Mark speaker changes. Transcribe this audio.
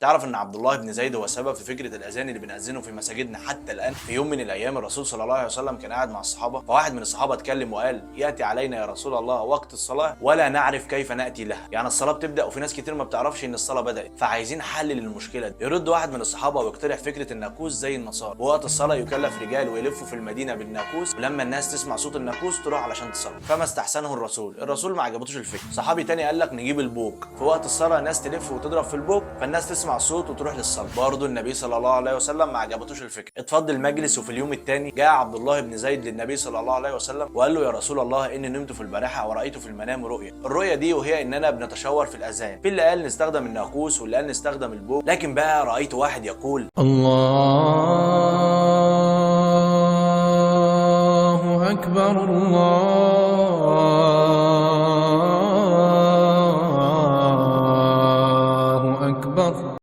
Speaker 1: تعرف ان عبد الله بن زيد هو سبب في فكره الاذان اللي بنأذنه في مساجدنا حتى الان؟ في يوم من الايام الرسول صلى الله عليه وسلم كان قاعد مع الصحابه، فواحد من الصحابه اتكلم وقال: ياتي علينا يا رسول الله وقت الصلاه ولا نعرف كيف ناتي لها، يعني الصلاه بتبدا وفي ناس كتير ما بتعرفش ان الصلاه بدات، فعايزين حل للمشكله دي. يرد واحد من الصحابه ويقترح فكره الناقوس زي النصارى، ووقت الصلاه يكلف رجال ويلفوا في المدينه بالناقوس، ولما الناس تسمع صوت الناقوس تروح علشان تصلي. فما استحسنه الرسول ما عجبتوش الفكره. صحابي تاني قال لك نجيب البوق، في وقت الصلاه الناس تلف وتضرب في البوق فالناس تسمع الصوت وتروح للصلاه. برضه النبي صلى الله عليه وسلم ما عجبتوش الفكره. اتفضل المجلس، وفي اليوم الثاني جاء عبد الله بن زيد للنبي صلى الله عليه وسلم وقال له: يا رسول الله اني نمت في البارحه ورأيت في المنام الرؤيه دي وهي اننا بنتشاور في الاذان، في اللي قال نستخدم الناقوس واللي قال نستخدم البوق، لكن بقى رأيت واحد يقول:
Speaker 2: الله أكبر الله